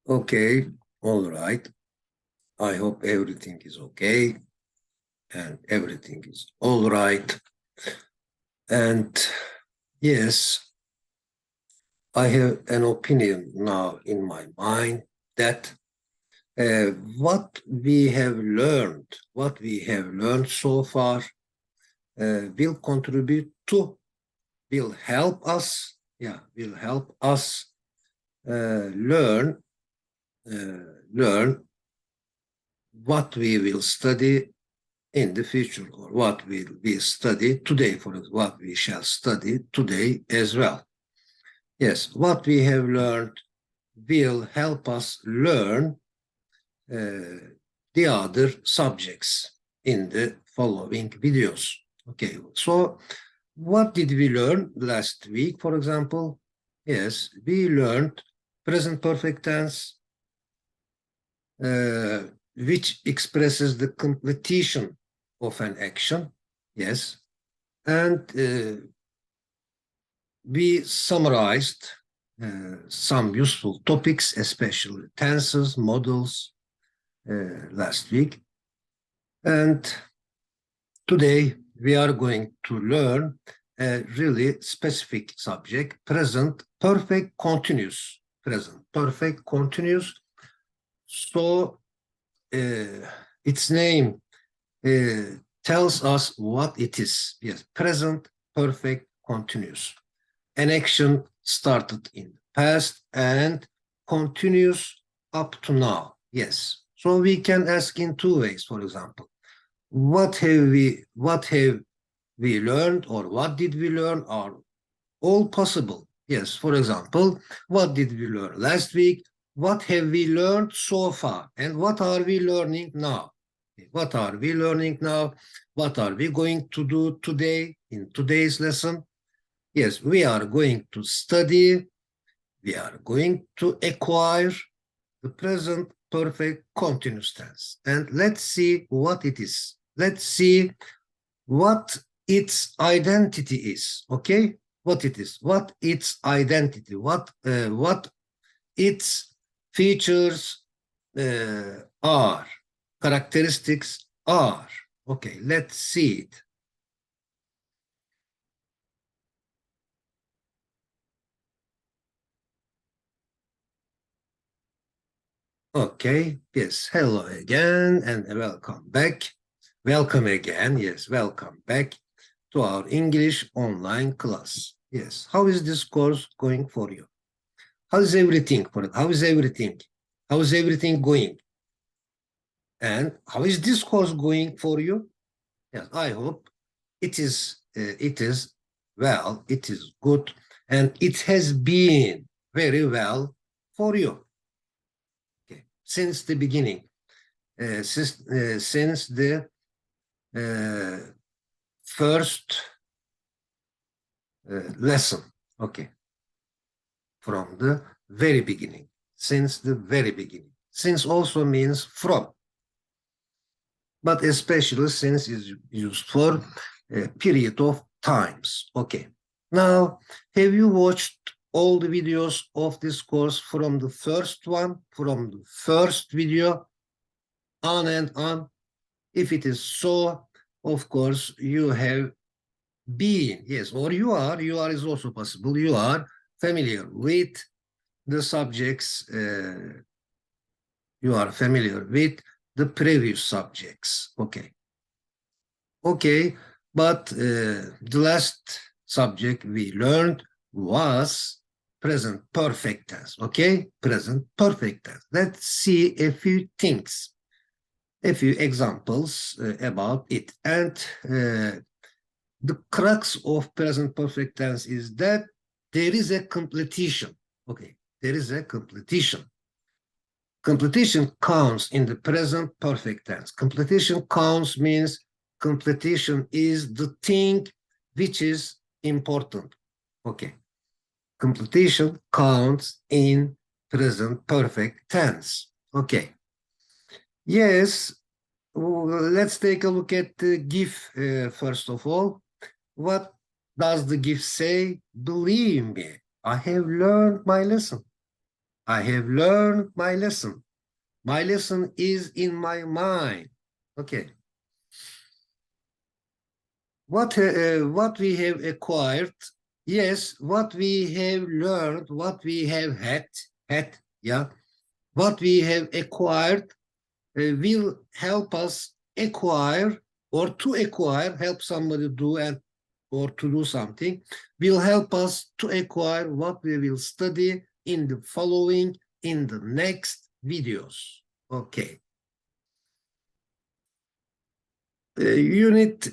Okay, all right. I hope everything is okay and everything is all right. And yes, I have an opinion now in my mind that what we have learned so far will contribute to, will help us, learn, learn what we will study in the future, or what will we study today, for what we shall study today as well. Yes, what we have learned will help us learn the other subjects in the following videos. Okay, so what did we learn last week, for example? Yes, we learned present perfect tense, which expresses the completion of an action. Yes, and we summarized some useful topics, especially tenses, models, last week. And today we are going to learn a really specific subject, present perfect continuous. Present perfect continuous. So its name tells us what it is. Yes, present perfect continuous. An action started in the past and continues up to now. Yes. So we can ask in two ways, for example. What have we learned, or what did we learn, are all possible. Yes, for example, what did we learn last week? What have we learned so far? And what are we learning now? What are we learning now? What are we going to do today in today's lesson? Yes, we are going to study, we are going to acquire the present perfect continuous tense. And let's see what it is. Let's see what its identity is, okay? What it is, what its identity, what its features are, characteristics are. Okay, let's see it. Okay, yes, hello again and welcome back. Welcome again, yes, welcome back to our English online class. Yes, how is this course going for you? How is everything for it? How is everything? How is everything going? And how is this course going for you? Yes, I hope it is well, it is good, and it has been very well for you. Okay, since the beginning, since the first lesson. Okay, from the very beginning, since the very beginning. Since also means from, but especially since is used for a period of times. Okay. Now, have you watched all the videos of this course from the first one, from the first video, on and on? If it is so, of course, you have been, yes, or you are is also possible, you are familiar with the subjects, you are familiar with the previous subjects. Okay. Okay, but the last subject we learned was present perfect tense. Okay, present perfect tense. Let's see a few things, a few examples about it. And the crux of present perfect tense is that there is a completion. Okay, there is a completion. Completion counts in the present perfect tense. Completion counts means completion is the thing which is important. Okay. Completion counts in present perfect tense. Okay. Yes, let's take a look at the GIF first of all. What does the GIF say? Believe me, I have learned my lesson. I have learned my lesson. My lesson is in my mind. Okay. What we have acquired, yes, what we have learned, what we have had, yeah, what we have acquired will help us acquire or to acquire, help somebody do and or to do something, will help us to acquire what we will study in the following, in the next videos. Okay. Unit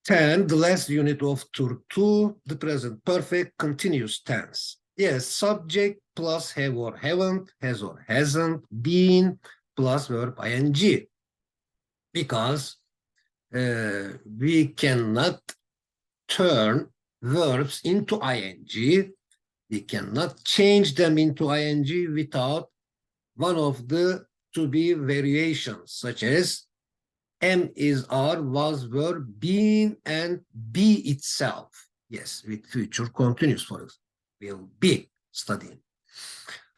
10, the last unit of Tour 2, the present perfect continuous tense. Yes, subject plus have or haven't, has or hasn't, been plus verb ing. Because we cannot turn verbs into ing. We cannot change them into ing without one of the to-be variations, such as am is, are, was, were, been, and be itself. Yes, with future continuous, for example, will be studying.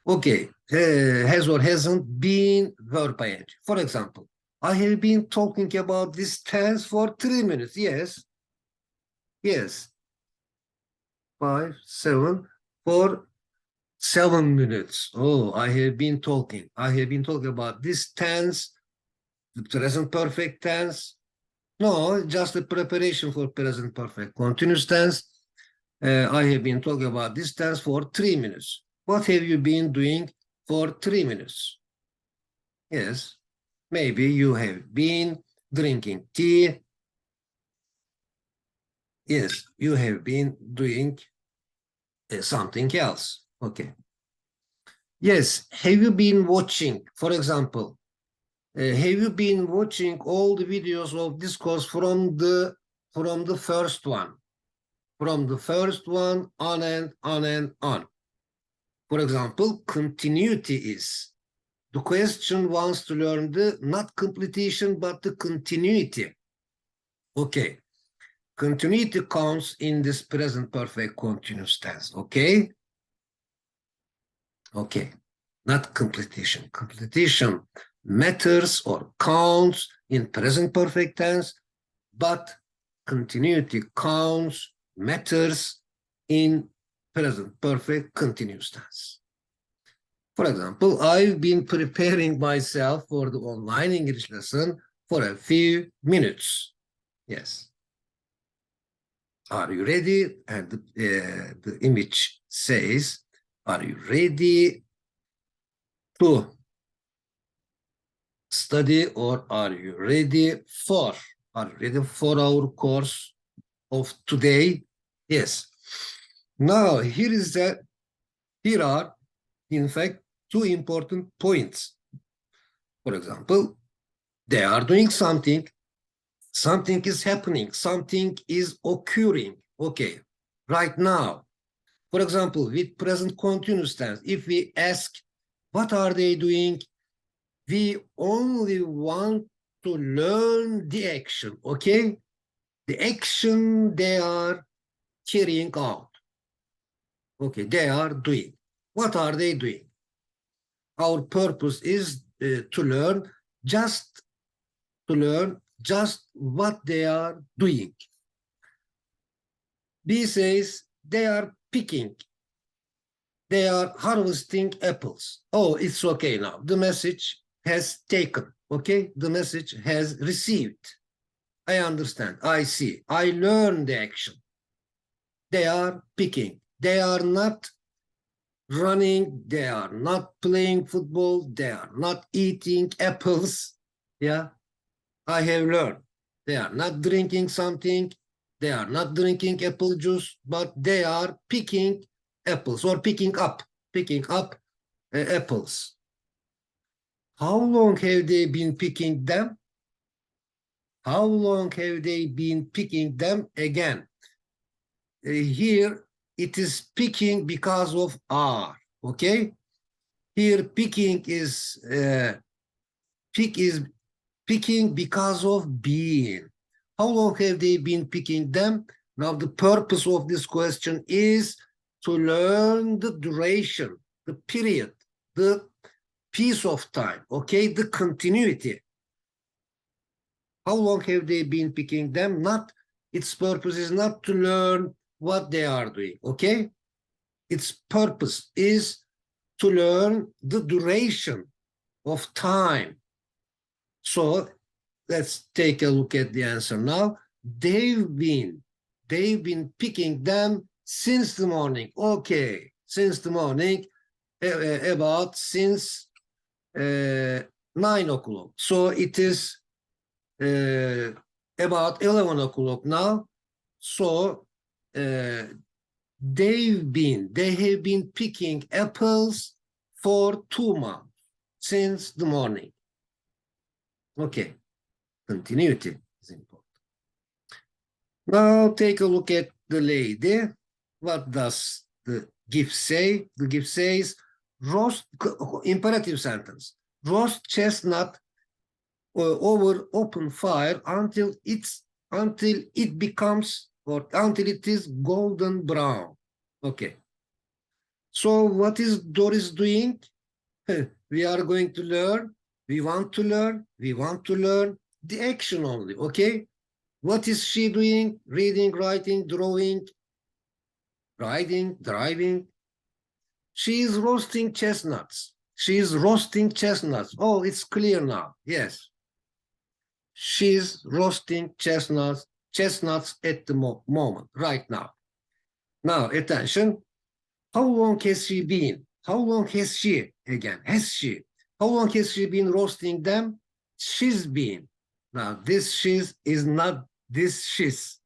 Okay, has or hasn't been verb ing. For example, I have been talking about this tense for 3 minutes. Yes, yes, 5, 7, for 7 minutes. Oh, I have been talking. I have been talking about this tense, the present perfect tense. No, just the preparation for present perfect continuous tense. I have been talking about this tense for 3 minutes. What have you been doing for 3 minutes? Yes, maybe you have been drinking tea. Yes, you have been doing something else. Okay. Yes, have you been watching, for example, have you been watching all the videos of this course from the first one? From the first one on and on and on. For example, continuity is. The question wants to learn the not completion, but the continuity. Okay. Continuity counts in this present perfect continuous tense. Okay. Okay. Not completion. Completion matters or counts in present perfect tense, but continuity counts, matters in present perfect continuous tense. For example, I've been preparing myself for the online English lesson for a few minutes. Yes. Are you ready? And the image says, are you ready to study, or are you ready for? Are you ready for our course of today? Yes. Now, here are, in fact, two important points. For example, they are doing something, something is happening, something is occurring. Okay, right now. For example, with present continuous tense, if we ask, what are they doing? We only want to learn the action, okay? The action they are carrying out. Okay, they are doing. What are they doing? Our purpose is to learn just what they are doing. B says they are picking, they are harvesting apples. Oh, it's okay now. The message has taken, okay? The message has received. I understand, I see, I learn the action. They are picking. They are not running, they are not playing football, they are not eating apples. Yeah, I have learned. They are not drinking something, they are not drinking apple juice, but they are picking apples or picking up apples. How long have they been picking them? How long have they been picking them? Again, here it is picking because of are, okay? Here picking is picking because of being. How long have they been picking them? Now the purpose of this question is to learn the duration, the period. the piece of time, okay, the continuity. How long have they been picking them? Not, its purpose is not to learn what they are doing, okay? Its purpose is to learn the duration of time. So let's take a look at the answer now. They've been picking them since the morning. Okay, since the morning, about since 9 o'clock. So it is about 11 o'clock now. So they have been picking apples for 2 months since the morning. Okay, continuity is important. Now take a look at the lady. What does the gift say? The gift says, roast, imperative sentence, roast chestnut over open fire until it becomes, or until it is golden brown. Okay. So what is Doris doing? We are going to learn. We want to learn. We want to learn the action only. Okay. What is she doing? Reading, writing, drawing, riding, driving. She is roasting chestnuts. She is roasting chestnuts. Oh, it's clear now. Yes. She's roasting chestnuts at the moment, right now. Now, attention. How long has she been? How long has she, again, has she? How long has she been roasting them? She's been. Now, this she's is not this she's.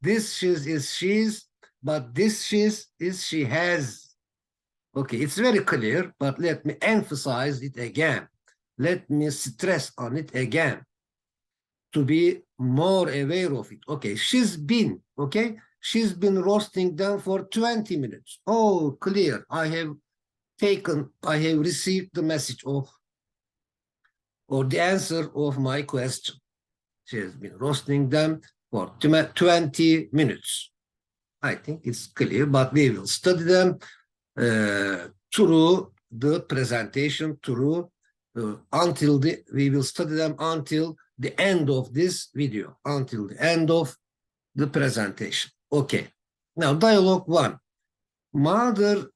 This she's is she's, but this she's is she has. Okay, it's very clear, but let me emphasize it again. Let me stress on it again to be more aware of it. Okay, she's been, okay? She's been roasting them for 20 minutes. Oh, clear. I have received the message of, or the answer of my question. She has been roasting them for 20 minutes. I think it's clear, but we will study them through the presentation, we will study them until the end of this video, until the end of the presentation. Okay. Now, dialogue 1. Mother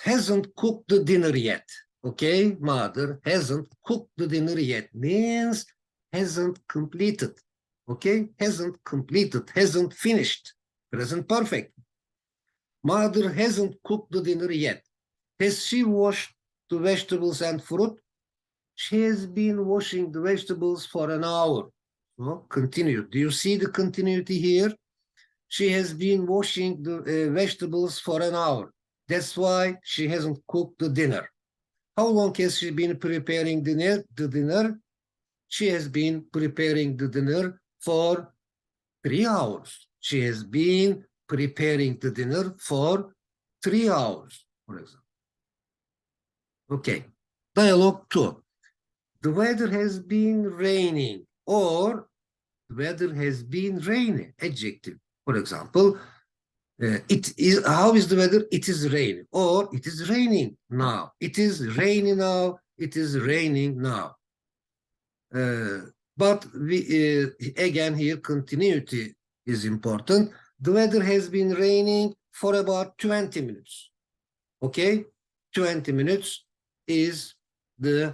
hasn't cooked the dinner yet. Okay, mother hasn't cooked the dinner yet means hasn't completed. Okay, hasn't completed, hasn't finished. Present perfect. Mother hasn't cooked the dinner yet. Has she washed the vegetables and fruit? She has been washing the vegetables for an hour. So, continue. Do you see the continuity here? She has been washing the vegetables for an hour. That's why she hasn't cooked the dinner. How long has she been preparing the dinner? She has been preparing the dinner for 3 hours. She has been preparing the dinner for 3 hours, for example. Okay. Dialogue 2. The weather has been raining, or the weather has been raining, adjective. For example, it is, how is the weather? It is raining, or it is raining now. It is raining now. It is raining now. But again here, continuity is important. The weather has been raining for about 20 minutes. Okay, 20 minutes is the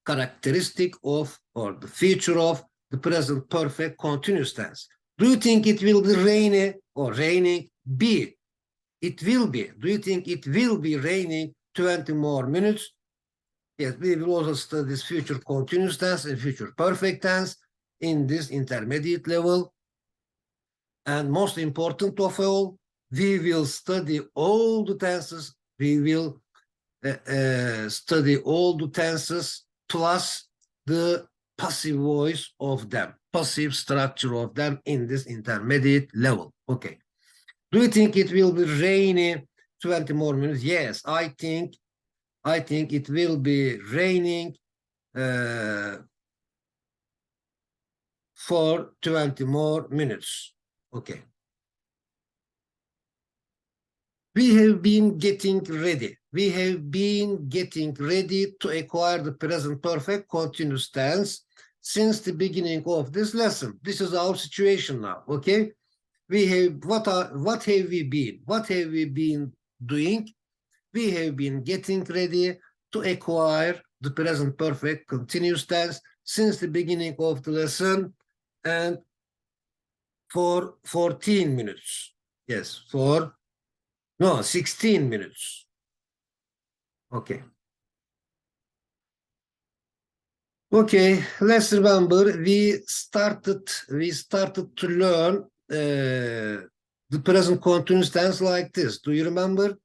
characteristic of, or the feature of, the present perfect continuous tense. Do you think it will be rainy or raining? Be. It will be. Do you think it will be raining 20 more minutes? Yes, we will also study this future continuous tense and future perfect tense in this intermediate level. And most important of all, we will study all the tenses. We will study all the tenses plus the passive voice of them, passive structure of them in this intermediate level. Okay. Do you think it will be rainy 20 more minutes? Yes, I think it will be raining for 20 more minutes. Okay. We have been getting ready. We have been getting ready to acquire the present perfect continuous tense since the beginning of this lesson. This is our situation now, okay? We have what have we been? What have we been doing? We have been getting ready to acquire the present perfect continuous tense since the beginning of the lesson and for 14 minutes. Yes, for no, 16 minutes. Okay. Okay, let's remember we started to learn the present continuous tense like this. Do you remember?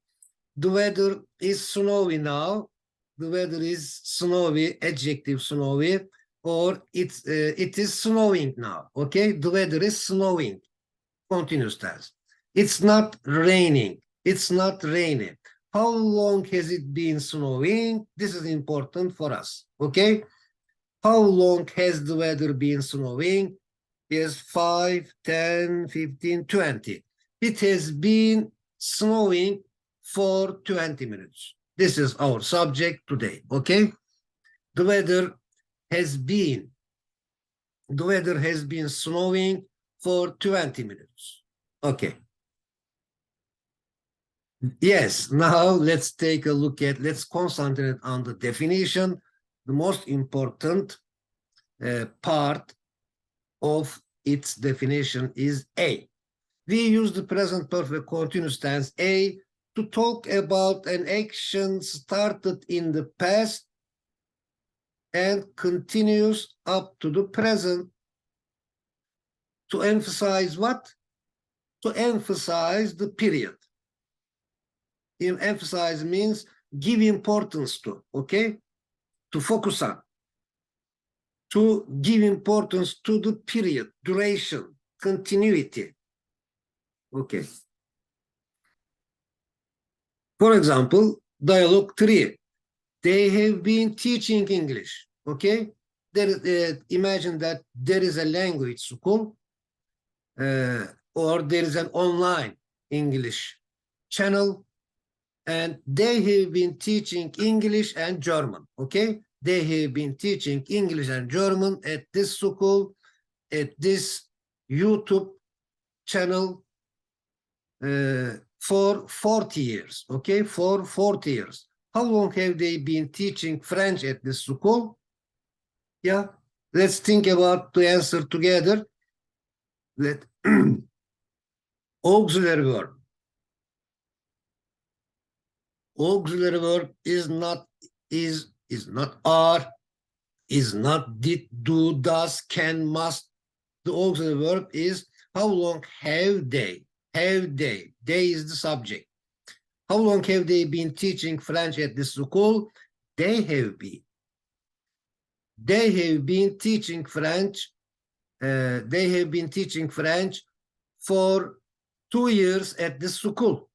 The weather is snowy now. The weather is snowy, adjective snowy, or it is snowing now. Okay, the weather is snowing, continuous tense. It's not raining. It's not raining. How long has it been snowing? This is important for us. Okay. How long has the weather been snowing? Yes, 5, 10, 15, 20. It has been snowing for 20 minutes. This is our subject today, okay? The weather has been, the weather has been snowing for 20 minutes. Okay. Yes, now let's take a look at, let's concentrate on the definition, the most important part of its definition is A. We use the present perfect continuous tense A to talk about an action started in the past and continues up to the present. To emphasize what? To emphasize the period. Emphasize means give importance to, okay? To focus on. To give importance to the period, duration, continuity. Okay. For example, dialogue 3. They have been teaching English. Okay. Imagine that there is a language school or there is an online English channel and they have been teaching English and German. Okay. They have been teaching English and German at this school, at this YouTube channel for 40 years, okay, for 40 years. How long have they been teaching French at this school? Yeah, let's think about the answer together. Let auxiliary verb. Auxiliary verb is not are, is not did, do, does, can, must. The auxiliary verb is how long have they? Have they? They is the subject. How long have they been teaching French at this school? They have been. They have been teaching French. They have been teaching French for 2 years at this school.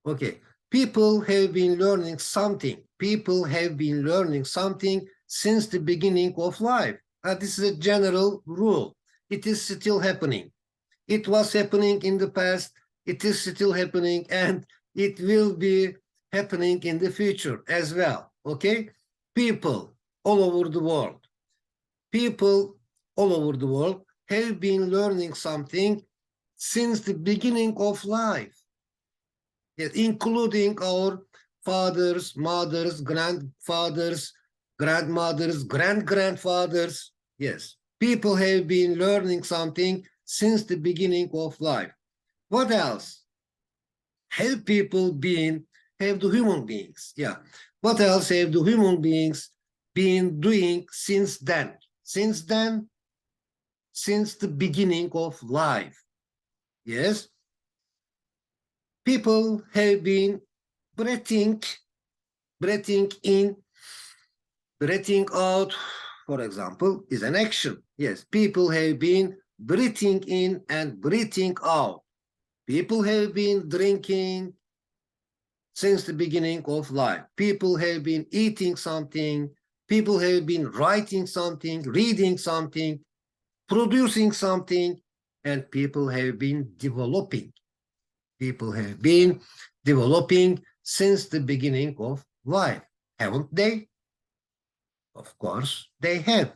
Okay. People have been learning something. People have been learning something since the beginning of life. This is a general rule. It is still happening. It was happening in the past. It is still happening, and it will be happening in the future as well. Okay? People all over the world. People all over the world have been learning something since the beginning of life, including our fathers, mothers, grandfathers, grandmothers, grandfathers. Yes, people have been learning something since the beginning of life. What else? Have people been, have the human beings, yeah. What else have the human beings been doing since then? Since then, since the beginning of life. Yes. People have been breathing in, breathing out, for example, is an action. Yes, people have been breathing in and breathing out. People have been drinking since the beginning of life. People have been eating something. People have been writing something, reading something, producing something, and people have been developing. People have been developing since the beginning of life, haven't they? Of course, they have.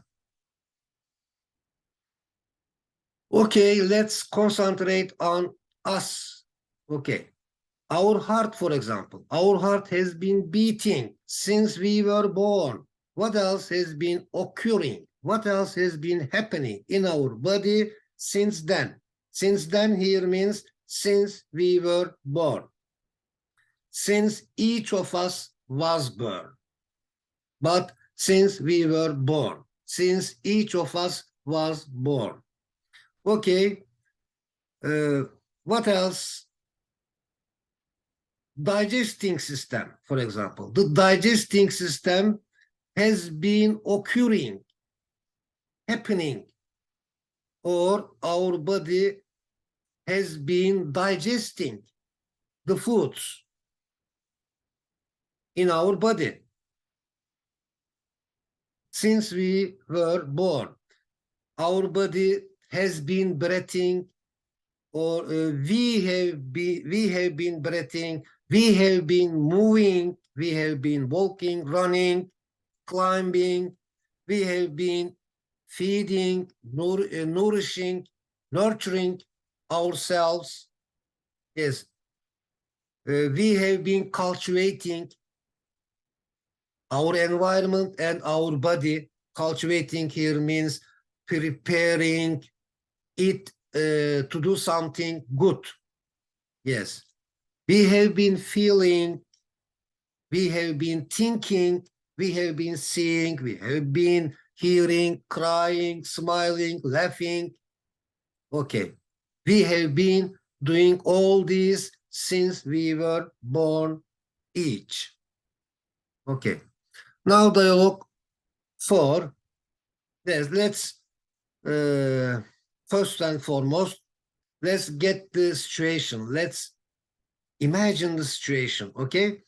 Okay, let's concentrate on us. Okay, our heart, for example, our heart has been beating since we were born. What else has been occurring? What else has been happening in our body since then? Since then here means since we were born. Since each of us was born. But since we were born. Since each of us was born. Okay, what else? Digesting system, for example. The digesting system has been occurring, happening, or our body has been digesting the foods in our body since we were born. Our body has been breathing, or we have been breathing, we have been moving, we have been walking, running, climbing, we have been feeding, nourishing, nurturing ourselves. Yes, we have been cultivating our environment and our body. Cultivating here means preparing it to do something good. Yes, we have been feeling, we have been thinking, we have been seeing, we have been hearing, crying, smiling, laughing. Okay, we have been doing all this since we were born each. Okay, now dialogue 4. Let's first and foremost, let's get the situation. Let's imagine the situation, okay?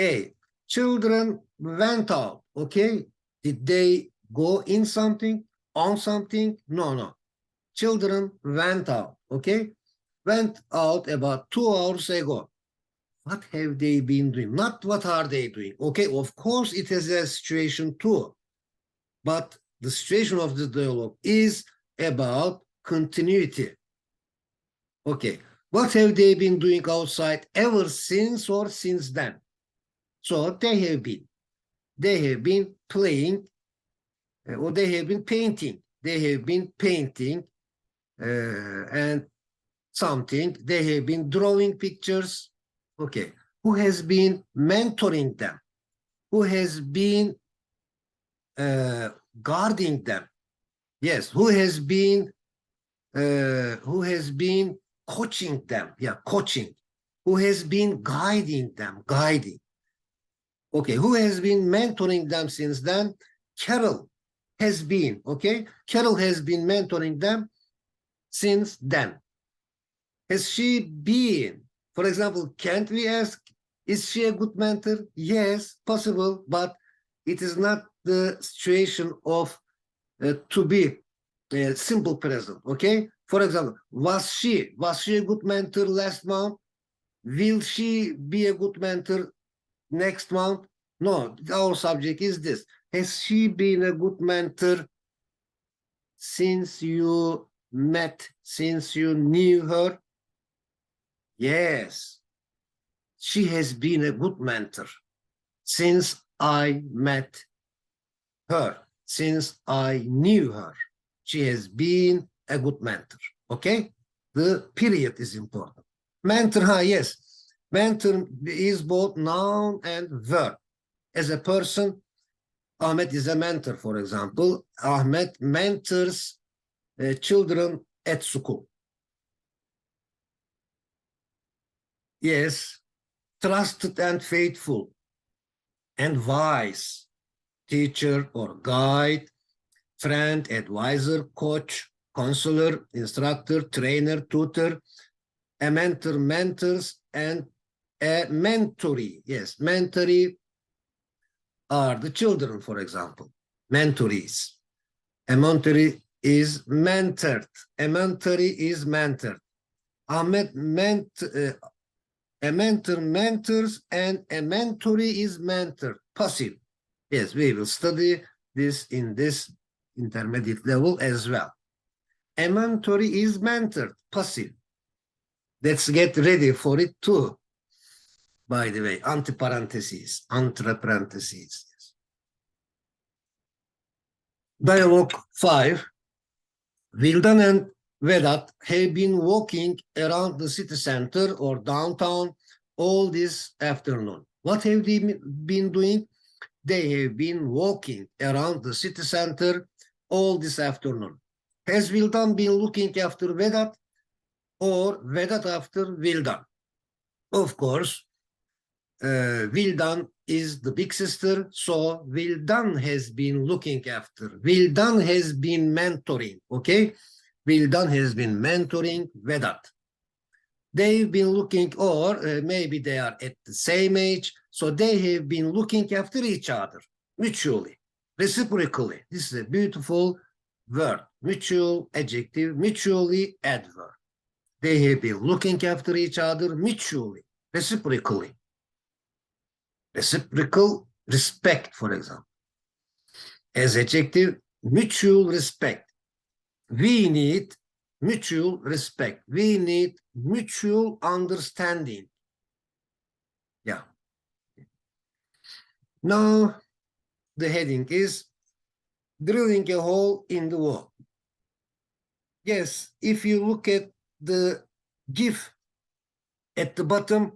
A, children went out, okay? Did they go in something, on something? No, no. Children went out, okay? Went out about 2 hours ago. What have they been doing? Not what are they doing, okay? Of course, it is a situation too. But the situation of the dialogue is about continuity. Okay, what have they been doing outside ever since or since then? So they have been playing, or they have been painting. They have been painting and something. They have been drawing pictures. Okay, who has been mentoring them? Who has been guarding them? Yes, who has been coaching them? Yeah, coaching. Who has been guiding them? Guiding. Okay, who has been mentoring them since then? Carol has been, okay? Carol has been mentoring them since then. Has she been, for example, can't we ask, is she a good mentor? Yes, possible, but it is not the situation of to be a simple present, okay? For example, was she a good mentor last month? Will she be a good mentor next month? No, our subject is this. Has she been a good mentor since you met, since you knew her? Yes, she has been a good mentor since I met her, since I knew her. She has been a good mentor, okay? The period is important. Mentor, yes. Mentor is both noun and verb. As a person, Ahmet is a mentor, for example. Ahmet mentors children at school. Yes, trusted and faithful and wise teacher or guide, friend, advisor, coach, counselor, instructor, trainer, tutor, a mentor, mentors, and a mentoree. Yes, mentoree are the children, for example, mentorees. A mentoree is mentored. A mentoree is mentored. A mentor mentors and a mentoree is mentored. Passive. Yes, we will study this in this intermediate level as well. A mentoree is mentored. Passive. Let's get ready for it too. By the way, antiparentheses, entre parentheses. Dialogue 5. Vildan and Vedat have been walking around the city center or downtown all this afternoon. What have they been doing? They have been walking around the city center all this afternoon. Has Vildan been looking after Vedat or Vedat after Vildan? Of course, Vildan is the big sister, so Vildan has been looking after. Vildan has been mentoring, okay? Vildan has been mentoring Vedat. They've been looking, or maybe they are at the same age, so they have been looking after each other, mutually, reciprocally. This is a beautiful word, mutual adjective, mutually adverb. They have been looking after each other mutually, reciprocally. Reciprocal respect, for example. As adjective, mutual respect. We need mutual respect. We need mutual understanding. Yeah. Now, the heading is drilling a hole in the wall. Yes, if you look at the GIF at the bottom,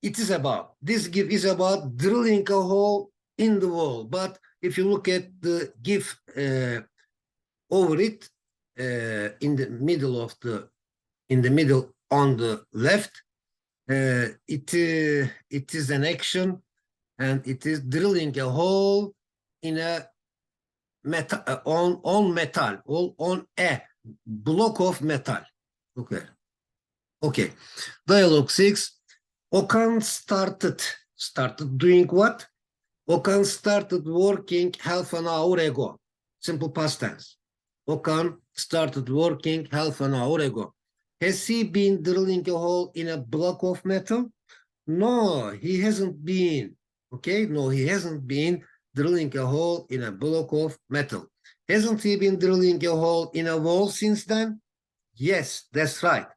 it is about, this GIF is about drilling a hole in the wall. But if you look at the GIF over it, in the middle on the left, it is an action, and it is drilling a hole in a metal, on metal, on a block of metal. Okay. Dialogue 6. Okan started doing what? Okan started working half an hour ago. Simple past tense. Okan started working half an hour ago. Has he been drilling a hole in a block of metal? No, he hasn't been. Okay, no, he hasn't been drilling a hole in a block of metal. Hasn't he been drilling a hole in a wall since then? Yes, that's right.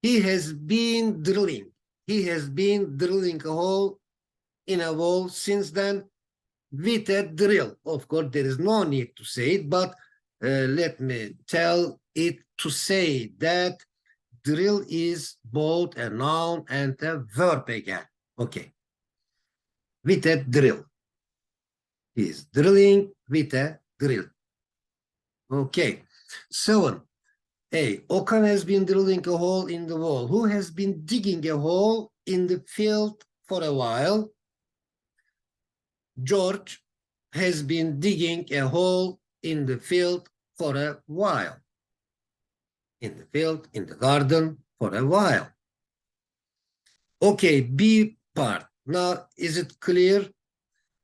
He has been drilling. He has been drilling a hole in a wall since then with a drill. Of course, there is no need to say it, but let me tell it to say that drill is both a noun and a verb again. Okay. With a drill. He is drilling with a drill. Okay. 7. A. Okan has been drilling a hole in the wall. Who has been digging a hole in the field for a while? George has been digging a hole in the field for a while. In the field, in the garden, for a while. Okay, B part. Now, is it clear?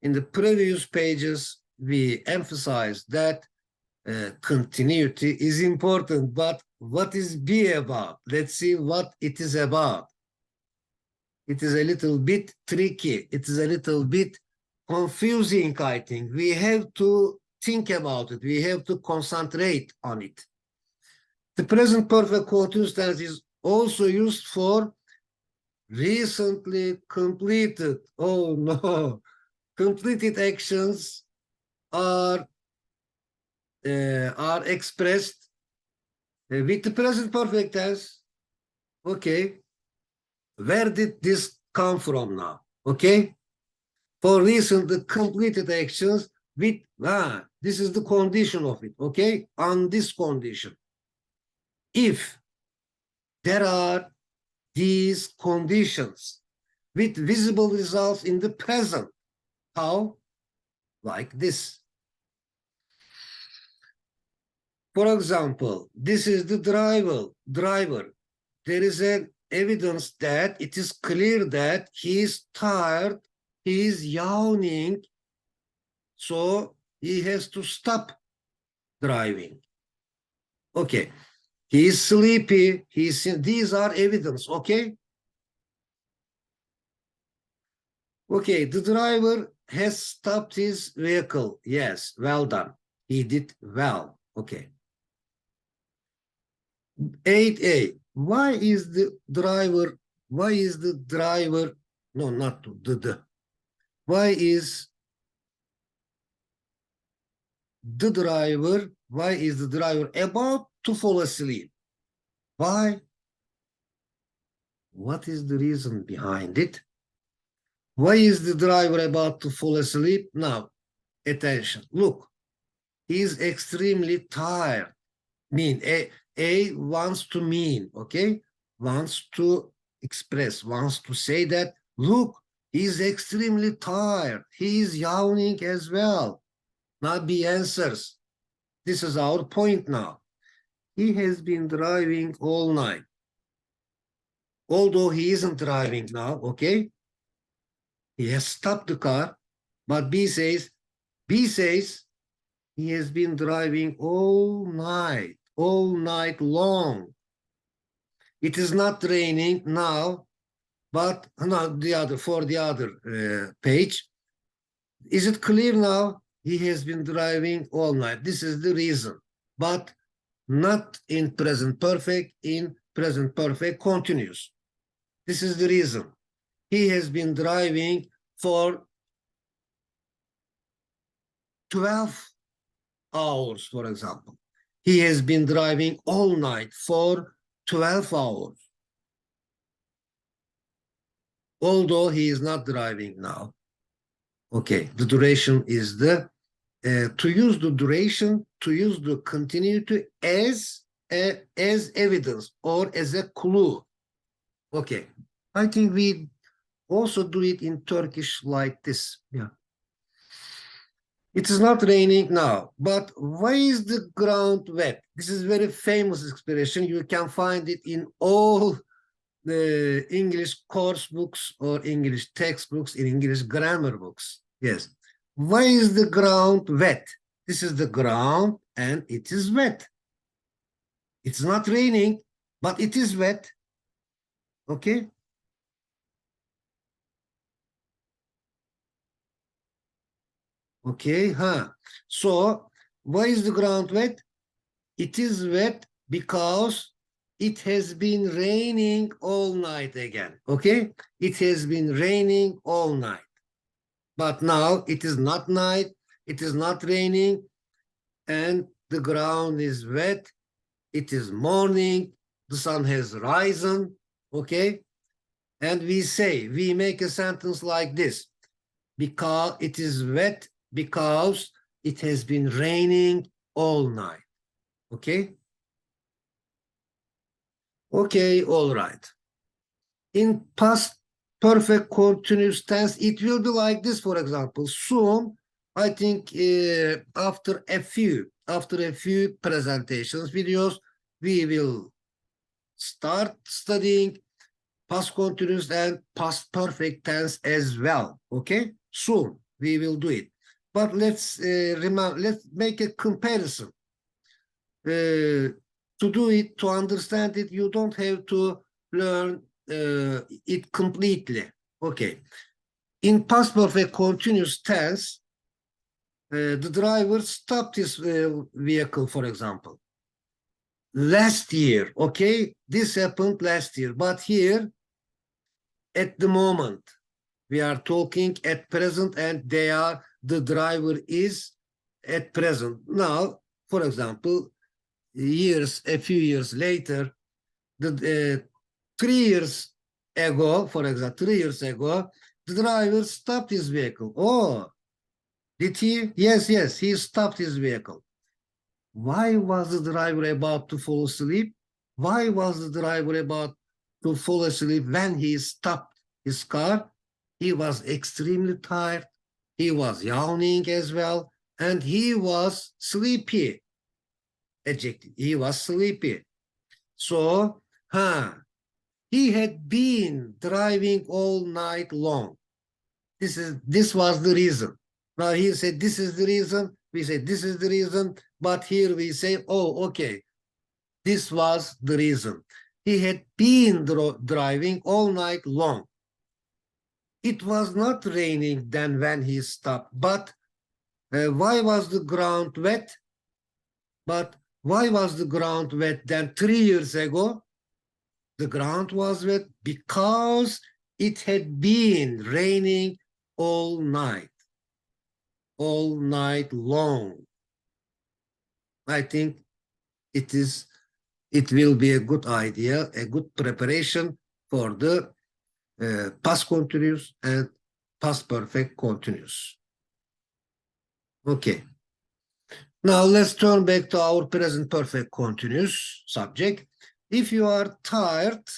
In the previous pages, we emphasized that continuity is important, but what is B about? Let's see what it is about. It is a little bit tricky. It is a little bit confusing, I think. We have to think about it. We have to concentrate on it. The present perfect continuous tense is also used for recently completed. Oh no. Completed actions are expressed with the present perfect tense. Okay. Where did this come from now? Okay. For recently completed actions with, this is the condition of it. Okay. On this condition. If there are these conditions with visible results in the present, how? Like this. For example, this is the driver. There is an evidence that it is clear that he is tired, he is yawning, so he has to stop driving. Okay, He is sleepy. These are evidence, okay? Okay, the driver has stopped his vehicle. Yes, well done. He did well. Okay. 8A. Why is the driver, no, not the, why is why is the driver about to fall asleep? Why? What is the reason behind it? Why is the driver about to fall asleep? Now, attention. Look, he is extremely tired. A wants to mean, okay? Wants to express, wants to say that, look, he's extremely tired. He is yawning as well. Now B answers. This is our point now. He has been driving all night. Although he isn't driving now, okay? He has stopped the car, but B says he has been driving all night long. It is not raining now, but not for the other page. Is it clear now? He has been driving all night. This is the reason, but not in present perfect, in present perfect continuous. This is the reason. He has been driving for 12 hours, for example. He has been driving all night for 12 hours. Although he is not driving now. Okay, the duration is the, to use the duration, to use the continuity as evidence or as a clue. Okay, I think we also do it in Turkish like this. Yeah. It is not raining now, but why is the ground wet? This is very famous expression. You can find it in all the English course books or English textbooks, in English grammar books. Yes. Why is the ground wet? This is the ground and it is wet. It's not raining, but it is wet. Okay. Okay, huh? So why is the ground wet? It is wet because it has been raining all night again. Okay, it has been raining all night. But now it is not night, it is not raining, and the ground is wet. It is morning, the sun has risen. Okay, and we make a sentence like this: because it is wet, because it has been raining all night. Okay. Okay, all right. In past perfect continuous tense, it will be like this, for example. Soon, I think after a few presentations, videos, we will start studying past continuous and past perfect tense as well. Okay, soon we will do it. But let's make a comparison. To do it, to understand it, you don't have to learn it completely. Okay. In past perfect continuous tense, the driver stopped his vehicle, for example. Last year, okay, this happened last year, but here, at the moment, we are talking at present, and the driver is at present. Now, for example, a few years later, 3 years ago, for example, 3 years ago, the driver stopped his vehicle. Oh, did he? Yes, he stopped his vehicle. Why was the driver about to fall asleep? Why was the driver about to fall asleep when he stopped his car? He was extremely tired. He was yawning as well, and he was sleepy. Adjective. He was sleepy. So, he had been driving all night long. This was the reason. Now he said this is the reason. We say this is the reason. But here we say, oh, okay. This was the reason. He had been driving all night long. It was not raining then when he stopped, but why was the ground wet? But why was the ground wet then 3 years ago? The ground was wet because it had been raining all night long. I think it will be a good idea, a good preparation for the past continuous and past perfect continuous. Okay. Now let's turn back to our present perfect continuous subject. If you are tired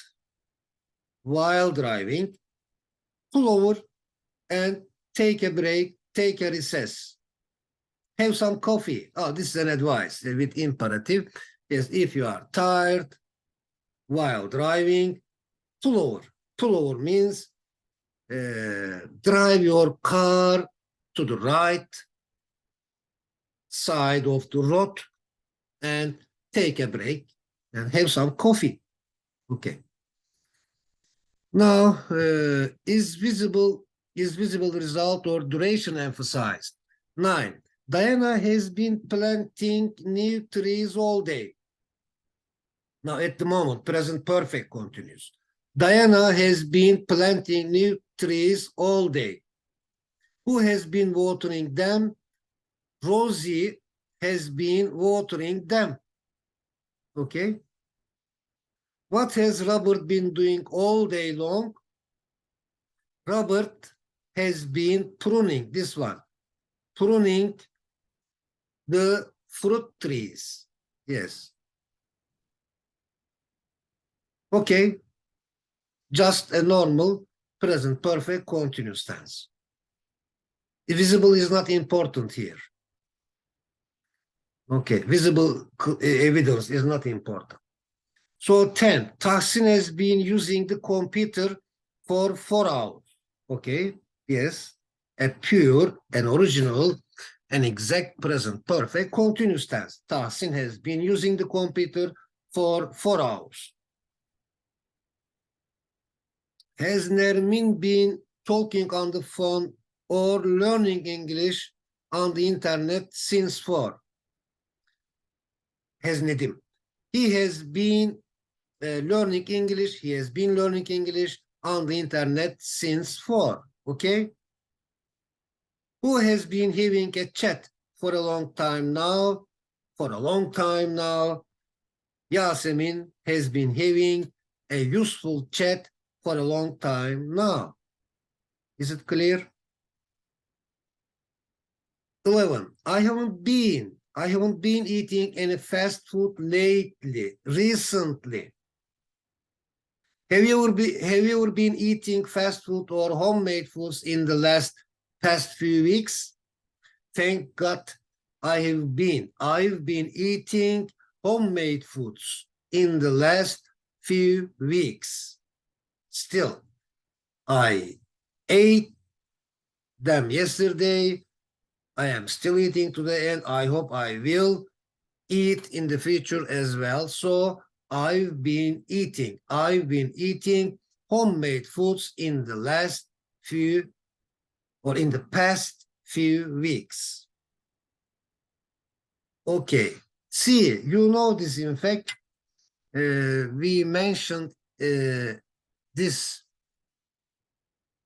while driving, pull over and take a break, take a recess. Have some coffee. Oh, this is an advice with imperative. Yes, if you are tired while driving, pull over. Pull over means drive your car to the right side of the road and take a break and have some coffee. Okay. Now, is visible result or duration emphasized? 9. Diana has been planting new trees all day. Now, at the moment, present perfect continuous. Diana has been planting new trees all day. Who has been watering them? Rosie has been watering them. Okay. What has Robert been doing all day long? Robert has been pruning, this one, pruning the fruit trees. Yes. Okay. Just a normal present perfect continuous tense. Visible is not important here. Okay, visible evidence is not important. So 10, Tahsin has been using the computer for 4 hours. Okay, yes, a pure, an original, an exact present perfect continuous tense. Tahsin has been using the computer for 4 hours. Has Nermin been talking on the phone or learning English on the internet since 4? Has Nedim. He has been learning English. He has been learning English on the internet since 4. Okay. Who has been having a chat for a long time now? For a long time now, Yasemin has been having a useful chat for a long time now. Is it clear? 11. I haven't been eating any fast food lately, recently. Have you ever been eating fast food or homemade foods in the past few weeks? Thank God I have been. I've been eating homemade foods in the last few weeks. Still, I ate them yesterday. I am still eating today, and I hope I will eat in the future as well. So I've been eating homemade foods in the past few weeks. Okay, see, you know this, in fact, we mentioned this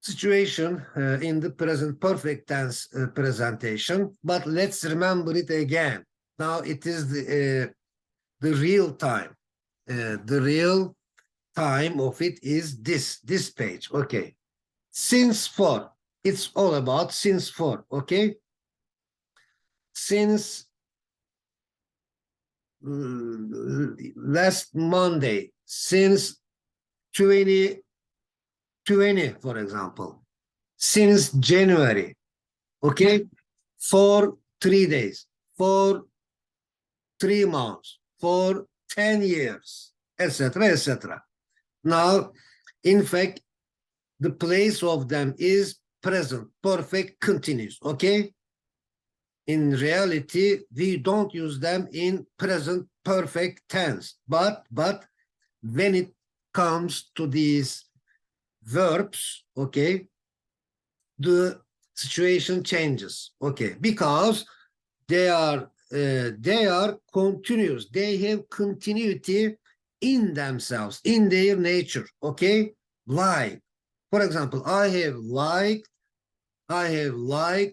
situation in the present perfect tense presentation, but let's remember it again. Now it is the real time. The real time of it is this page. Okay. Since 4. It's all about since 4. Okay. Since last Monday. Since 2020, for example. Since January. Okay. For 3 days. For 3 months. For 10 years, etc., etc. Now, in fact, the place of them is present perfect continuous, okay? In reality, we don't use them in present perfect tense. But when it comes to these verbs, okay, the situation changes, okay, because they are continuous. They have continuity in themselves, in their nature, okay. Like, for example, I have liked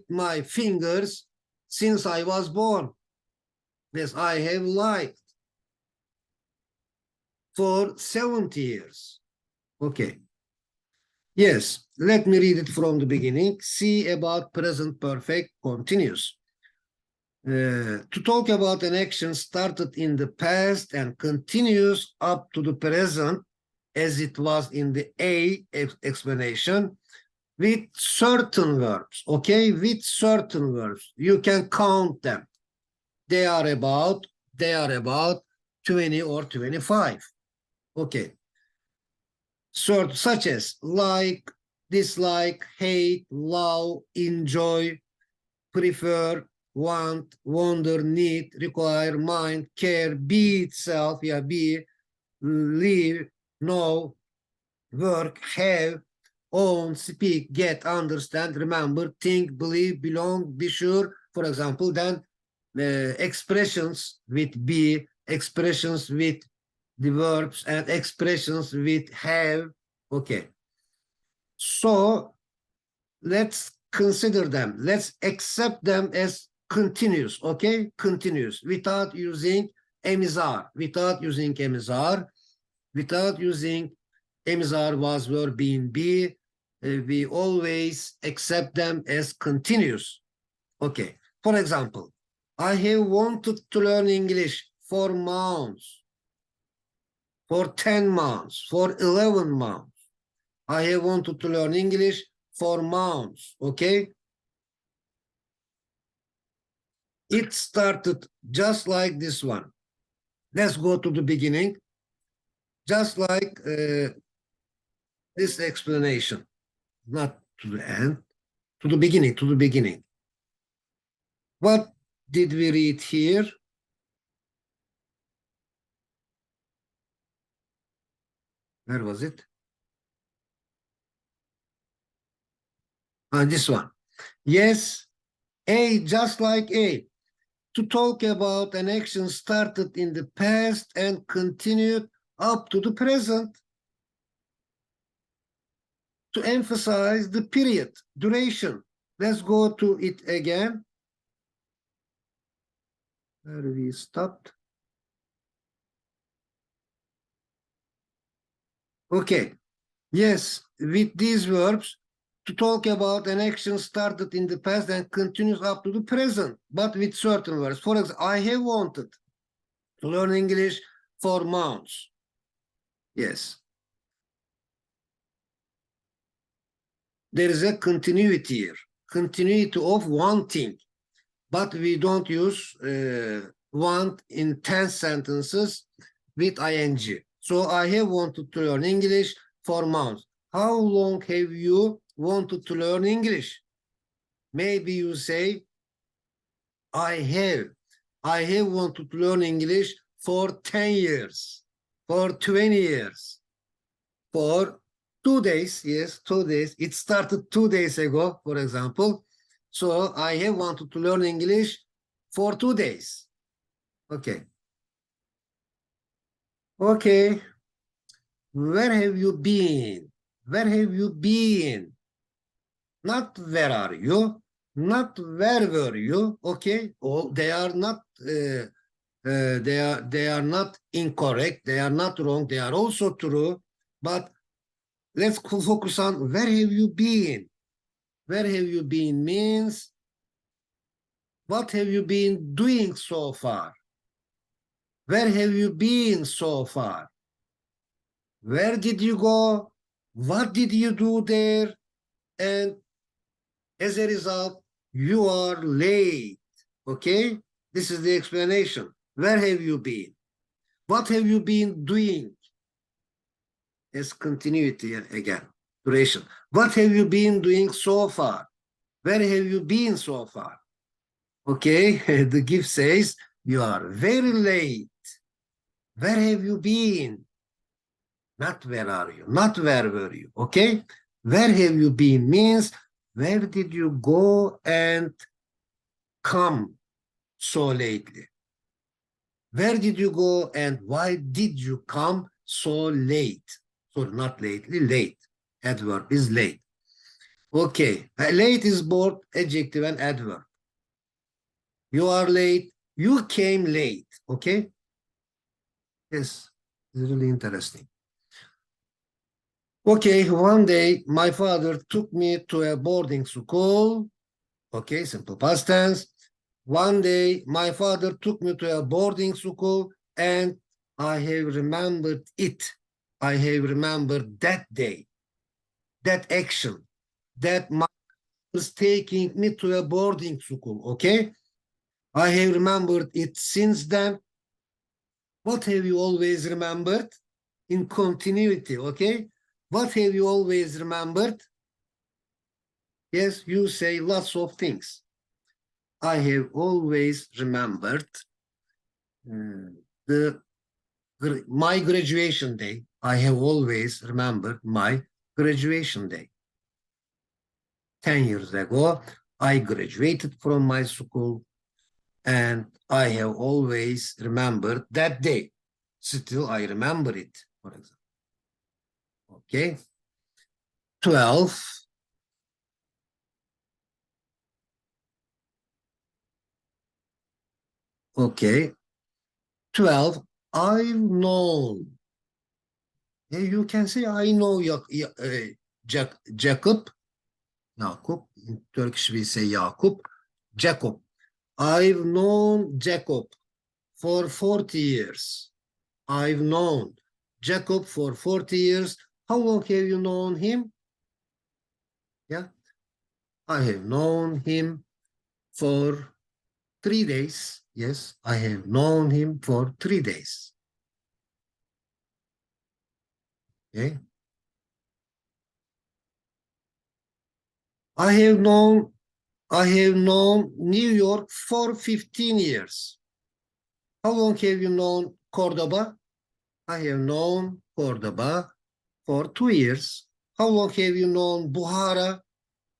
my fingers since I was born. Yes, I have liked for 70 years. Okay. Yes, let me read it from the beginning. See about present perfect continuous. To talk about an action started in the past and continues up to the present, as it was in the A explanation, with certain verbs, okay? With certain verbs. You can count them. They are about 20 or 25. Okay. Such as like, dislike, hate, love, enjoy, prefer, want, wonder, need, require, mind, care, be itself, yeah, be, live, know, work, have, own, speak, get, understand, remember, think, believe, belong, be sure, for example. Then expressions with be, expressions with the verbs, and expressions with have. Okay. So let's consider them. Let's accept them as continuous, okay? Continuous, without using emizar, without using emizar, was, were, being, be. We always accept them as continuous. Okay. For example, I have wanted to learn English for months, for 10 months, for 11 months. I have wanted to learn English for months, okay? It started just like this one. Let's go to the beginning, just like this explanation, not to the end, to the beginning. What did we read here? Where was it? This one. Yes, A, just like A. To talk about an action started in the past and continued up to the present. To emphasize the period, duration. Let's go to it again. Where we stopped. Okay. Yes, with these verbs, to talk about an action started in the past and continues up to the present, but with certain verbs. For example, I have wanted to learn English for months. Yes. There is a continuity here, continuity of wanting, but we don't use want in tense sentences with ing. So I have wanted to learn English for months. How long have you wanted to learn English? Maybe you say, I have wanted to learn English for 10 years, for 20 years, for 2 days. Yes, 2 days. It started 2 days ago, for example. So I have wanted to learn English for 2 days. Okay. Okay. Where have you been? Where have you been? Not where are you? Not where were you? Okay. Oh, they are not. They are not incorrect. They are not wrong. They are also true. But let's focus on where have you been? Where have you been means what have you been doing so far? Where have you been so far? Where did you go? What did you do there? And as a result, you are late. Okay? This is the explanation. Where have you been? What have you been doing? As continuity again, duration. What have you been doing so far? Where have you been so far? Okay, the gift says you are very late. Where have you been? Not where are you, not where were you, okay? Where have you been means where did you go and come so lately? Where did you go and why did you come so late? Sorry, not lately, late. Adverb is late. Okay, late is both adjective and adverb. You are late, you came late, okay? Yes, it's really interesting. Okay, one day my father took me to a boarding school. Okay, simple past tense. One day my father took me to a boarding school and I have remembered it. I have remembered that day, that action, that my was taking me to a boarding school. Okay, I have remembered it since then. What have you always remembered? In continuity, okay? What have you always remembered? Yes, you say lots of things. I have always remembered the my graduation day. I have always remembered my graduation day. 10 years ago, I graduated from my school and I have always remembered that day. Still, I remember it, for example. Okay. 12. Okay. 12. I've known. You can say, I know Jacob. Jacob. In Turkish, we say Jacob. Jacob. I've known Jacob for 40 years. I've known Jacob for 40 years. How long have you known him? Yeah. I have known him for 3 days. Yes, I have known him for 3 days. Okay. I have known New York for 15 years. How long have you known Cordoba? I have known Cordoba for 2 years. How long have you known Buhara?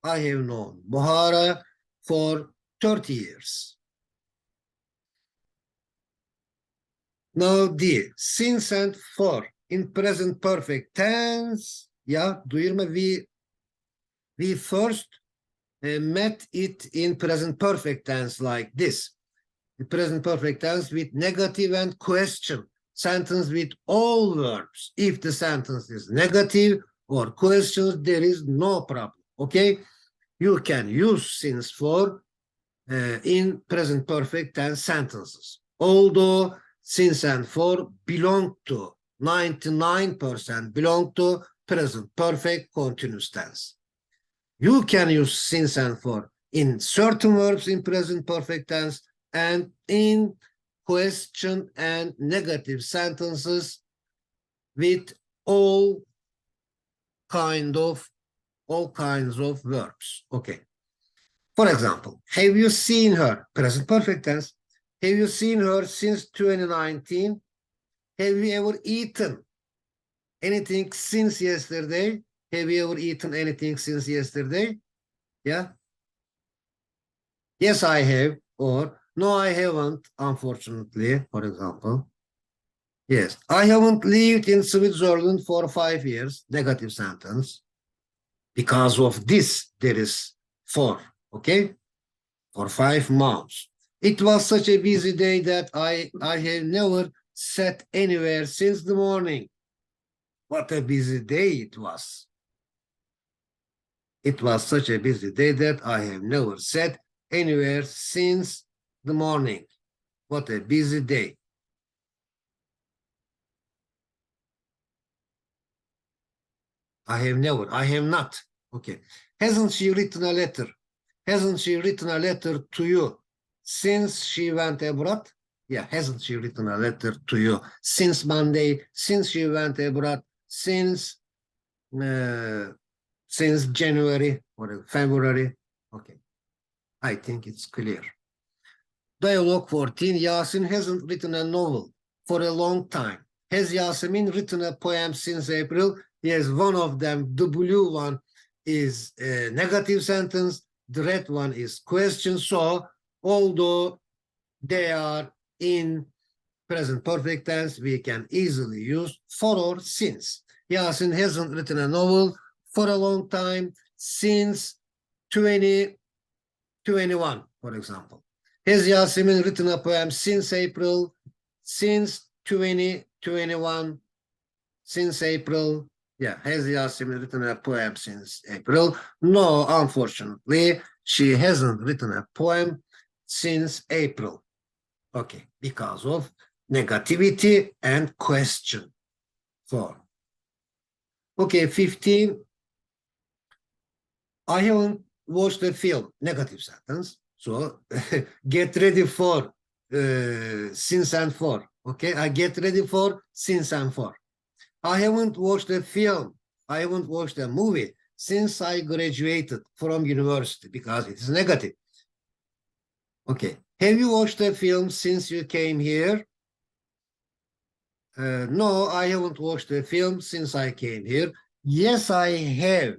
I have known Buhara for 30 years. Now the since and for in present perfect tense. Yeah, duyurma we first met it in present perfect tense like this. The present perfect tense with negative and question. Sentence with all verbs. If the sentence is negative or questions, there is no problem. Okay? You can use since for in present perfect tense sentences. Although since and for belong to 99% belong to present perfect continuous tense. You can use since and for in certain verbs in present perfect tense and in question and negative sentences with all all kinds of verbs. Okay. For example, have you seen her? Present perfect tense. Have you seen her since 2019? Have you ever eaten anything since yesterday? Have you ever eaten anything since yesterday? Yeah. Yes, I have. Or no, I haven't, unfortunately, for example. Yes, I haven't lived in Switzerland for 5 years. Negative sentence. Because of this, there is for. Okay. For 5 months. It was such a busy day that I have never sat anywhere since the morning. What a busy day it was. It was such a busy day that I have never sat anywhere since the morning. What a busy day. I have not. Okay. Hasn't she written a letter? Hasn't she written a letter to you since she went abroad? Yeah, hasn't she written a letter to you since Monday, since she went abroad, uh, since January or February? Okay, I think it's clear. Dialogue 14, Yasin hasn't written a novel. for a long time. Has Yasemin written a poem since April? Yes, one of them, the blue one, is a negative sentence. The red one is question. So, although they are in present perfect tense, we can easily use for or since. Yasin hasn't written a novel for a long time, since 2021, for example. Has Yasemin written a poem since April? Since 2021, since April. Yeah, has Yasemin written a poem since April? No, unfortunately, she hasn't written a poem since April. Okay, because of negativity and question. 4. Okay, 15. I haven't watched the film. Negative sentence. So get ready for since and for. Okay, I get ready for since and for. I haven't watched a film. I haven't watched a movie since I graduated from university, because it is negative. Okay. Have you watched a film since you came here? No, I haven't watched a film since I came here. Yes, I have.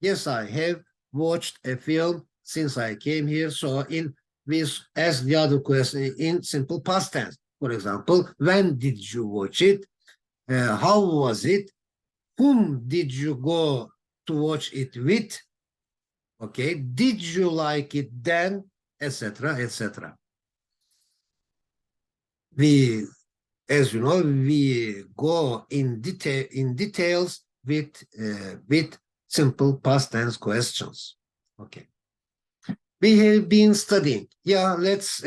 Yes, I have watched a film since I came here. So in this, as the other question, in simple past tense. For example, when did you watch it? How was it? Whom did you go to watch it with? Okay, did you like it then? Etc. etc. We, as you know, we go in details with simple past tense questions. Okay. We have been studying. Yeah, let's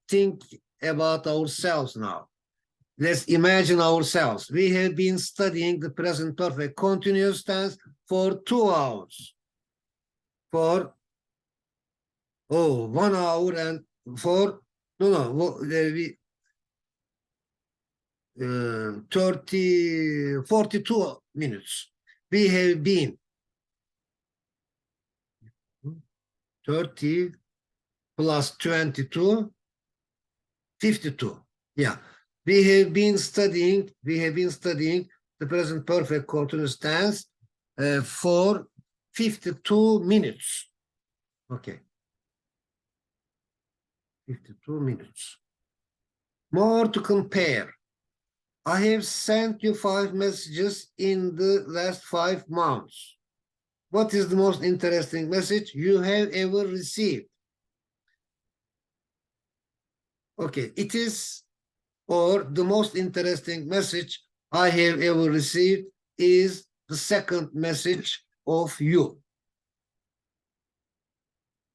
think about ourselves now. Let's imagine ourselves. We have been studying the present perfect continuous tense for 2 hours. For 1 hour and for no, we 42 minutes. We have been 30 plus 22, 52. Yeah. We have been studying the present perfect continuous tense for 52 minutes. Okay. 52 minutes. More to compare. I have sent you 5 messages in the last 5 months. What is the most interesting message you have ever received? Okay, it is, or the most interesting message I have ever received is the second message of you.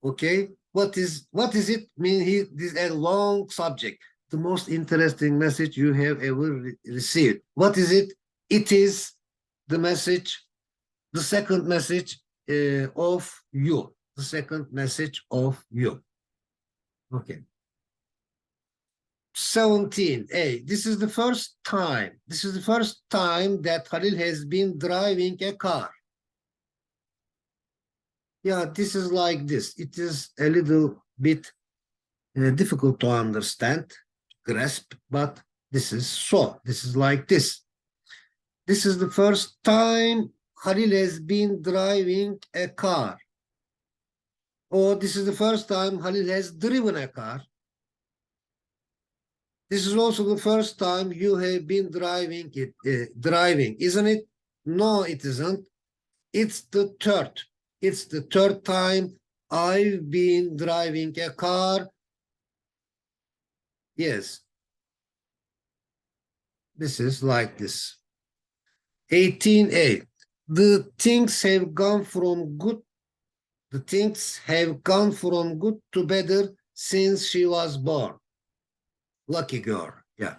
Okay, what is it mean? This is a long subject. The most interesting message you have ever received. What is it? It is the message, the second message of you. The second message of you. Okay. 17. This is the first time. This is the first time that Halil has been driving a car. Yeah, this is like this. It is a little bit difficult to understand, grasp, but this is so. This is like this. This is the first time Halil has been driving a car. Or this is the first time Halil has driven a car. This is also the first time you have been driving, isn't it? No, it isn't. It's the third. It's the third time I've been driving a car. Yes. This is like this. 18a. The things have gone from good. The things have gone from good to better since she was born. Lucky girl. Yeah.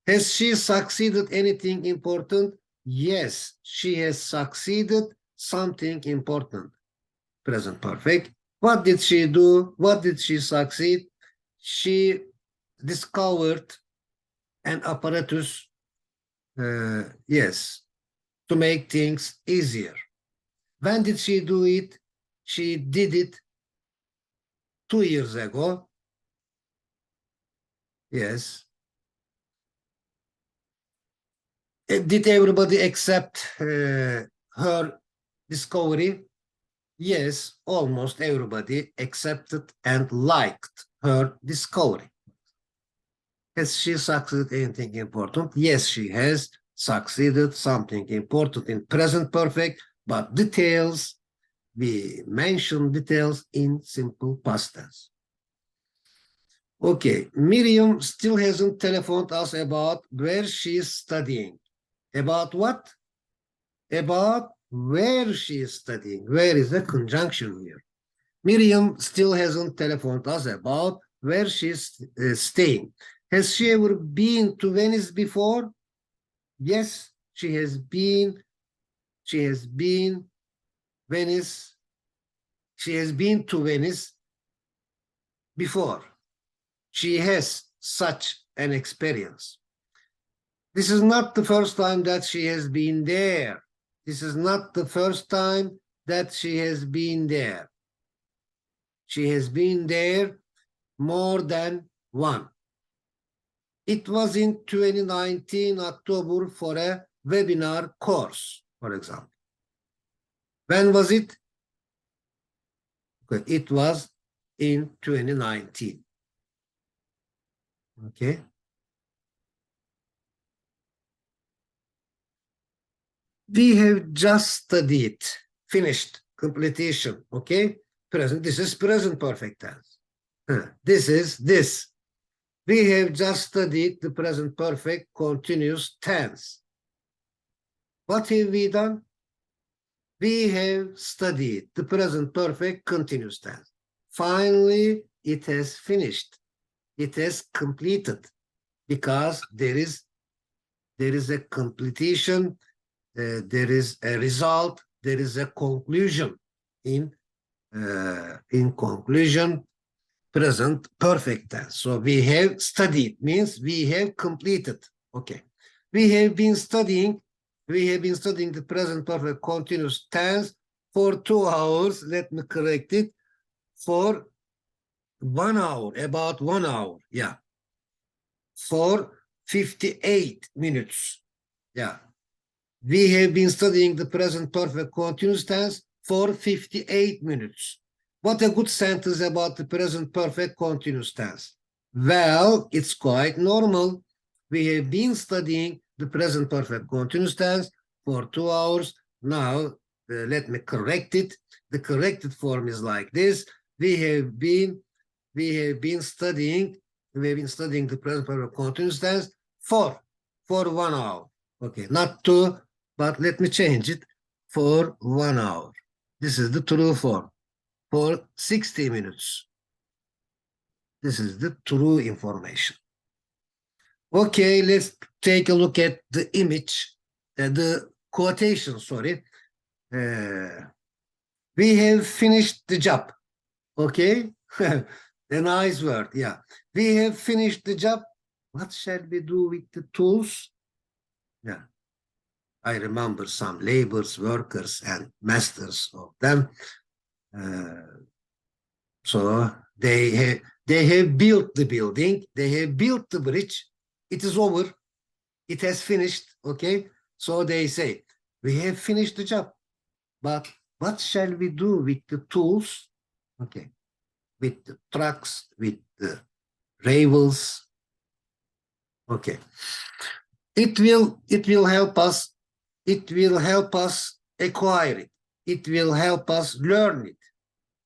Has she succeeded anything important? Yes, she has succeeded something important. Present perfect. What did she do? What did she succeed? She discovered an apparatus, yes, to make things easier. When did she do it? She did it 2 years ago. Yes. Did everybody accept her discovery? Yes, almost everybody accepted and liked her discovery. Has she succeeded anything important? Yes, she has succeeded something important in present perfect, but details, we mention details in simple past tense. Okay, Miriam still hasn't telephoned us about where she is studying. About what? About where she is studying. Where is the conjunction here? Miriam still hasn't telephoned us about where she's staying. Has she ever been to Venice before? Yes, she has been. She has been Venice. She has been to Venice before. She has such an experience. This is not the first time that she has been there. This is not the first time that she has been there. She has been there more than one. It was in 2019 October for a webinar course, for example. When was it? Okay, it was in 2019. Okay. We have just studied, finished, completion, okay? Present, this is present perfect tense. This is this. We have just studied the present perfect continuous tense. What have we done? We have studied the present perfect continuous tense. Finally, it has finished. It has completed because there is a completion, there is a result, there is a conclusion in conclusion present perfect tense. So we have studied means we have completed. Okay. We have been studying the present perfect continuous tense for 2 hours. Let me correct it. For 1 hour, about 1 hour. Yeah. For 58 minutes. Yeah. We have been studying the present perfect continuous tense for 58 minutes. What a good sentence about the present perfect continuous tense. Well, it's quite normal. We have been studying the present perfect continuous tense for 2 hours. Now, let me correct it. The corrected form is like this. We have been studying the present perfect continuous tense for 1 hour. Okay, not 2, but let me change it for 1 hour. This is the true form. For 60 minutes. This is the true information. Okay, let's take a look at the image, the quotation, sorry. We have finished the job. Okay, a nice word, yeah. We have finished the job. What shall we do with the tools? Yeah. I remember some laborers, workers, and masters of them. So they have built the building, they have built the bridge. It is over. It has finished. Okay. So they say, we have finished the job. But what shall we do with the tools? Okay. With the trucks, with the rails. Okay. It will help us. It will help us acquire it. It will help us learn it.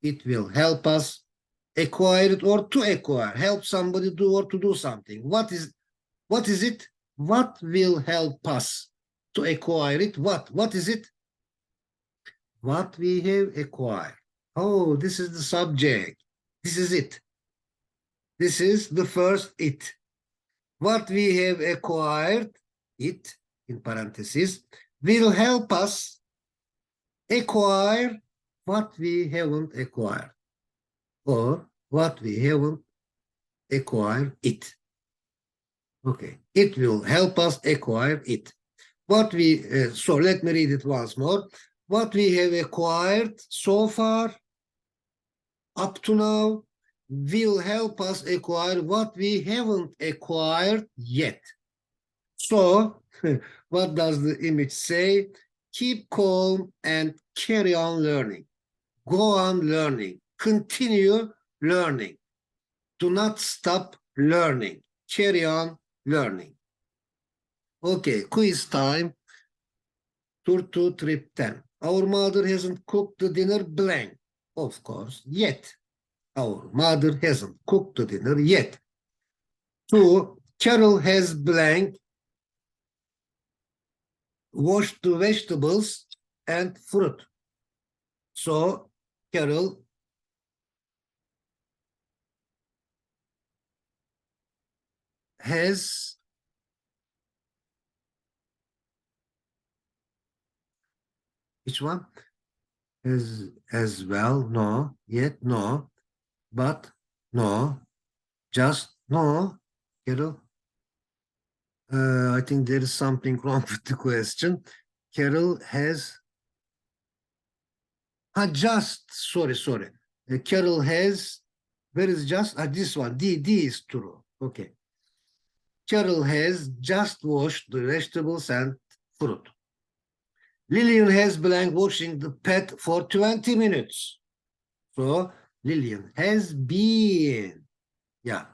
It will help us acquire it or to acquire. Help somebody do or to do something. What is it? What will help us to acquire it? What is it? What we have acquired. Oh, this is the subject. This is it. This is the first it. What we have acquired, it, in parentheses, will help us acquire what we haven't acquired. Or what we haven't acquired it. Okay, it will help us acquire it. So let me read it once more. What we have acquired so far, up to now, will help us acquire what we haven't acquired yet. So, what does the image say? Keep calm and carry on learning. Go on learning. Continue learning. Do not stop learning. Carry on learning. Okay, quiz time. Tour 2, trip 10. Our mother hasn't cooked the dinner blank. Of course, yet. Our mother hasn't cooked the dinner yet. 2. Carol has blank washed the vegetables and fruit. So, Carol has which one? As well, no, yet, no, but, no, just, no, Carol. I think there is something wrong with the question. Carol has, just, sorry. Carol has, where is just? This one, D is true. Okay. Carol has just washed the vegetables and fruit. Lillian has blank washing the pet for 20 minutes. So Lillian has been. Yeah.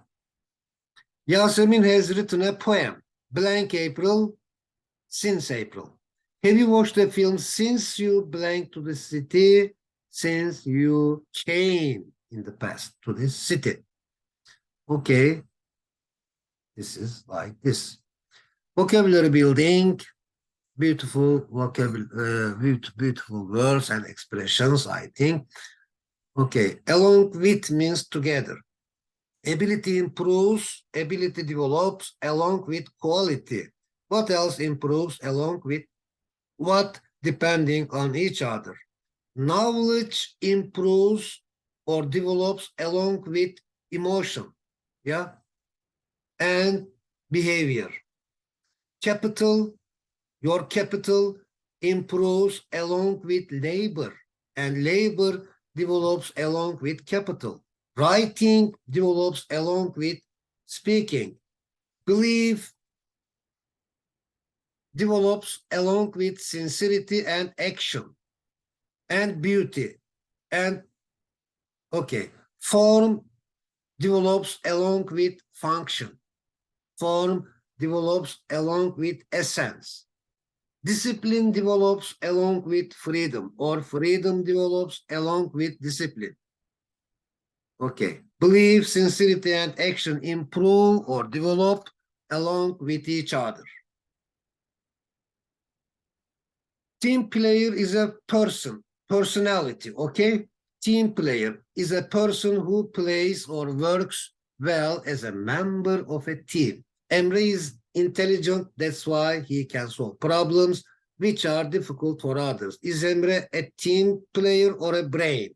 Yasemin has written a poem. Blank April, since April. Have you watched the film since you blank to the city, since you came in the past to this city? Okay. This is like this. Vocabulary building. Beautiful vocabulary, beautiful words and expressions, I think. Okay, along with means together. Ability improves, ability develops along with quality. What else improves along with what? Depending on each other. Knowledge improves or develops along with emotion, yeah, and behavior. Capital, your capital improves along with labor, and labor develops along with capital. Writing develops along with speaking. Belief develops along with sincerity and action and beauty. And okay, form develops along with function. Form develops along with essence. Discipline develops along with freedom, or freedom develops along with discipline. Okay, belief, sincerity, and action improve or develop along with each other. Team player is a person, personality, okay? Team player is a person who plays or works well as a member of a team. Emre is intelligent, that's why he can solve problems which are difficult for others. Is Emre a team player or a brain?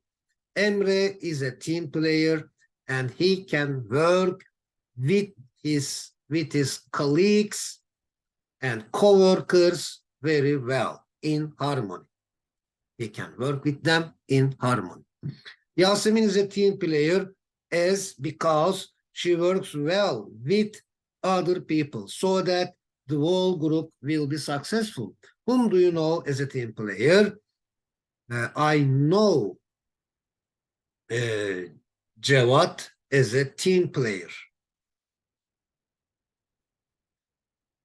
Emre is a team player and he can work with his colleagues and co-workers very well in harmony. He can work with them in harmony. Yasemin is a team player because she works well with other people so that the whole group will be successful. Whom do you know as a team player? I know Cevat as a team player.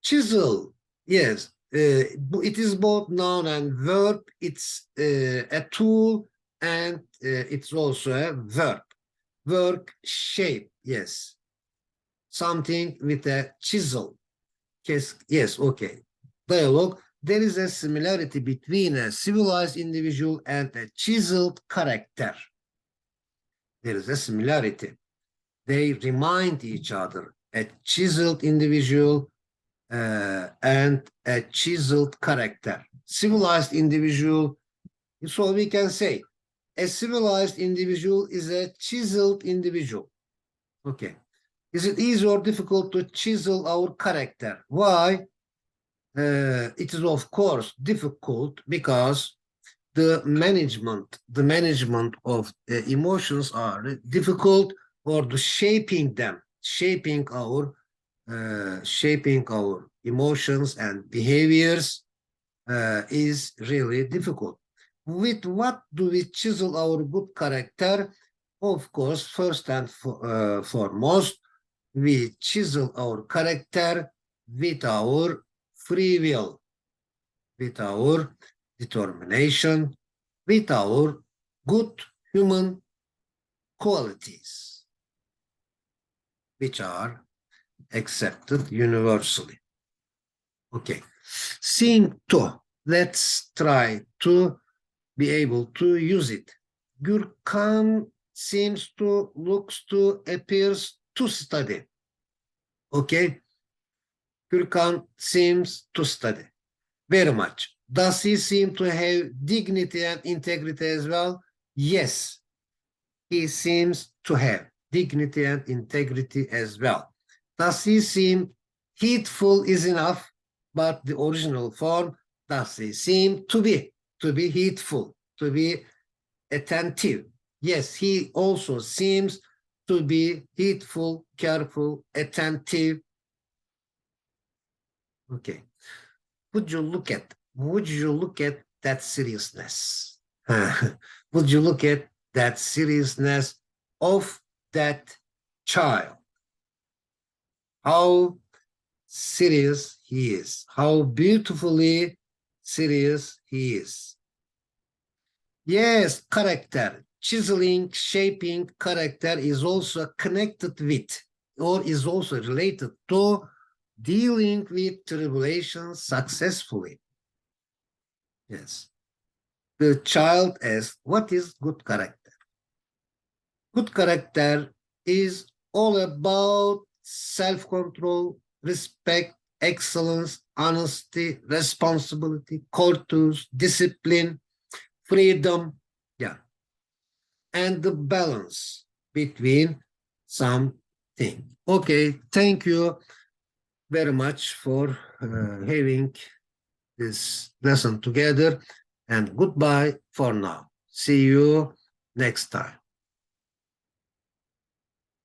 Chisel, yes, it is both noun and verb. It's a tool and it's also a verb. Work, shape, yes. Something with a chisel. Yes, okay. Dialogue. There is a similarity between a civilized individual and a chiseled character. There is a similarity. They remind each other. A chiseled individual and a chiseled character. Civilized individual, so we can say a civilized individual is a chiseled individual. Okay. Is it easy or difficult to chisel our character? Why? It is of course difficult because the management of emotions are difficult. or the shaping them, shaping our emotions and behaviors is really difficult. With what do we chisel our good character? Of course, first and foremost, we chisel our character with our free will, with our determination, with our good human qualities, which are accepted universally. Okay. Seeing to, let's try to be able to use it. Gürkan seems to, looks to, appears to study. Okay. Gürkan seems to study very much. Does he seem to have dignity and integrity as well? Yes, he seems to have dignity and integrity as well. Does he seem heedful is enough, but the original form, does he seem to be heedful, to be attentive? Yes, he also seems to be heedful, careful, attentive. Okay. Would you look at that seriousness? Would you look at that seriousness of that child? How serious he is, how beautifully serious he is. Yes, character, chiseling, shaping character is also connected with, or is also related to, dealing with tribulations successfully. Yes. The child asks, what is good character? Good character is all about self-control, respect, excellence, honesty, responsibility, courteous, discipline, freedom, yeah, and the balance between something. Okay, thank you very much for having this lesson together, and goodbye for now. See you next time.